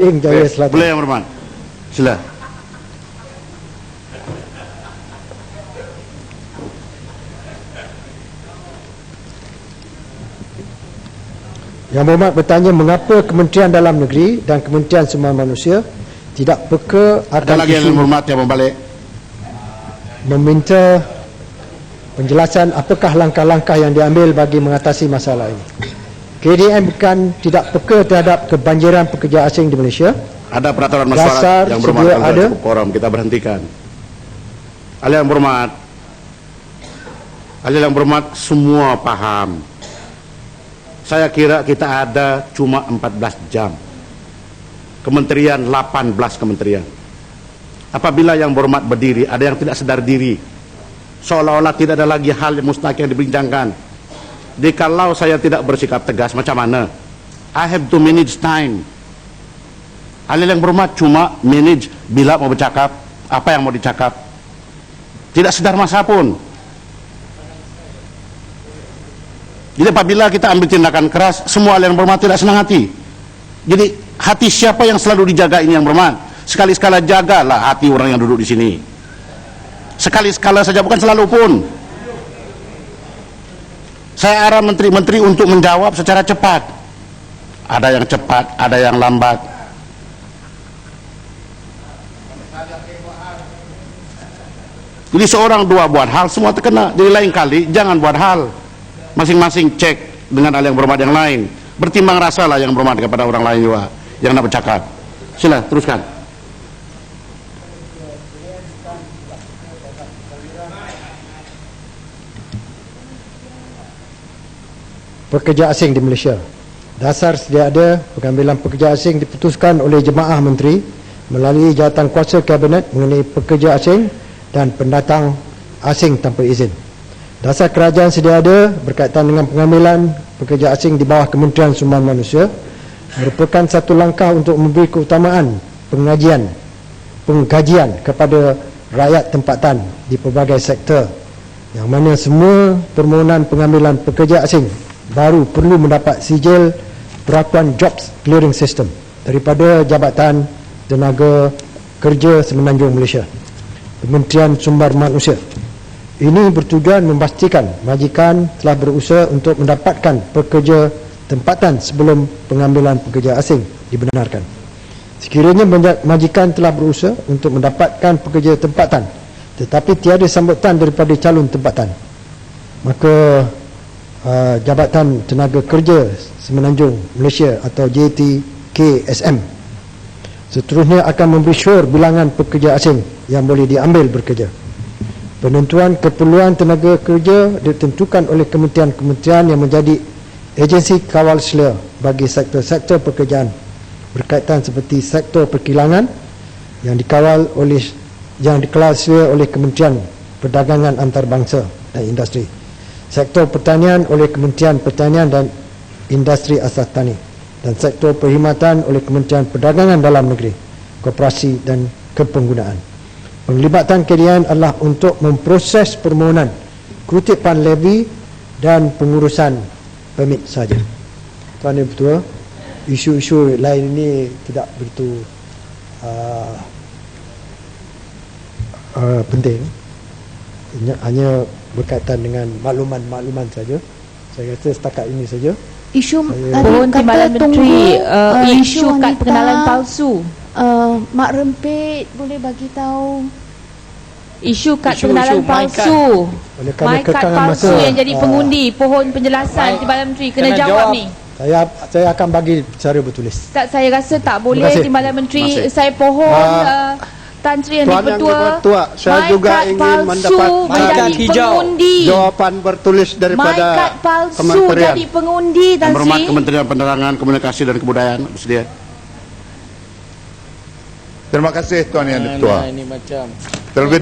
Jaya Selatan. Boleh Yang Berhormat. Sila. Yang Berhormat bertanya mengapa Kementerian Dalam Negeri dan Kementerian Sumber Manusia tidak peka Ada akan lagi Yang Berhormat yang membalik. meminta penjelasan apakah langkah-langkah yang diambil bagi mengatasi masalah ini. KDN bukan tidak peka terhadap kebanjiran pekerja asing di Malaysia. Ada peraturan Dasar mesyuarat Yang Berhormat sedia kalau ada. cukup quorum, kita berhentikan. Ahli Yang Berhormat. Ahli Yang Berhormat semua paham. Saya kira kita ada cuma 14 jam. Kementerian 18 kementerian. Apabila Yang Berhormat berdiri, ada yang tidak sedar diri. Seolah-olah tidak ada lagi hal yang mustahil yang dibincangkan. Jadi kalau saya tidak bersikap tegas, macam mana? I have to manage time. Ahli Yang Berhormat cuma manage bila mau bercakap, apa yang mau dicakap. Tidak sedar masa pun. Jadi apabila kita ambil tindakan keras, semua ahli Yang Berhormat tidak senang hati. Jadi hati siapa yang selalu dijaga ini Yang Berhormat? Sekali-sekala jagalah hati orang yang duduk di sini. Sekali-sekala saja, bukan selalu pun. Saya arah menteri-menteri untuk menjawab secara cepat. Ada yang cepat, ada yang lambat. Jadi seorang dua buat hal, semua terkena. Jadi lain kali jangan buat hal. Masing-masing cek dengan ahli Yang Berhormat yang lain. Bertimbang rasalah Yang Berhormat kepada orang lain juga yang nak bercakap. Sila, teruskan. Pekerja asing di Malaysia. Dasar sedia ada pengambilan pekerja asing diputuskan oleh Jemaah Menteri melalui jawatan kuasa Kabinet mengenai pekerja asing dan pendatang asing tanpa izin. Dasar kerajaan sedia ada berkaitan dengan pengambilan pekerja asing di bawah Kementerian Sumber Manusia merupakan satu langkah untuk memberi keutamaan penggajian kepada rakyat tempatan di pelbagai sektor, yang mana semua permohonan pengambilan pekerja asing baru perlu mendapat sijil perakuan Jobs Clearing System daripada Jabatan Tenaga Kerja Semenanjung Malaysia, Kementerian Sumber Manusia. Ini bertujuan memastikan majikan telah berusaha untuk mendapatkan pekerja tempatan sebelum pengambilan pekerja asing dibenarkan. Sekiranya majikan telah berusaha untuk mendapatkan pekerja tempatan tetapi tiada sambutan daripada calon tempatan, maka Jabatan Tenaga Kerja Semenanjung Malaysia atau JTKSM seterusnya akan memberi syor bilangan pekerja asing yang boleh diambil bekerja. Penentuan keperluan tenaga kerja ditentukan oleh kementerian-kementerian yang menjadi agensi kawal selia bagi sektor-sektor pekerjaan berkaitan seperti sektor perkilangan yang dikelola selia oleh Kementerian Perdagangan Antarabangsa dan Industri, sektor pertanian oleh Kementerian Pertanian dan Industri Asas Tani, dan sektor perkhidmatan oleh Kementerian Perdagangan Dalam Negeri, Koperasi dan Kepenggunaan. Penglibatan KDN adalah untuk memproses permohonan kutipan levy dan pengurusan permit saja. Tuan Yang Ketua, isu-isu lain ini tidak begitu penting, hanya berkaitan dengan makluman saja. Saya rasa setakat ini saja. Isu Mohon Timbalan Menteri, isu kad pengenalan palsu. Mak Rempit boleh bagi tahu Isu kad pengenalan palsu. Oleh kerana My kad kekangan palsu masa, yang jadi pengundi. Pohon penjelasan Timbalan Menteri kena jawab ni. saya akan bagi secara bertulis. Tak, saya rasa tak boleh Terima kasih. Timbalan Menteri. Terima kasih. Saya pohon Tan Sri yang Tuan Yang dipertua. Ketua, saya My juga kad ingin palsu mendapat menjadi pengundi. jawapan bertulis My daripada kad palsu kementerian. jadi pengundi Yang Tan Berhormat Sri. Kementerian Penerangan, Komunikasi dan Kebudayaan bersedia. Terima kasih Tuan Yang Ketua. Ini macam Terlebih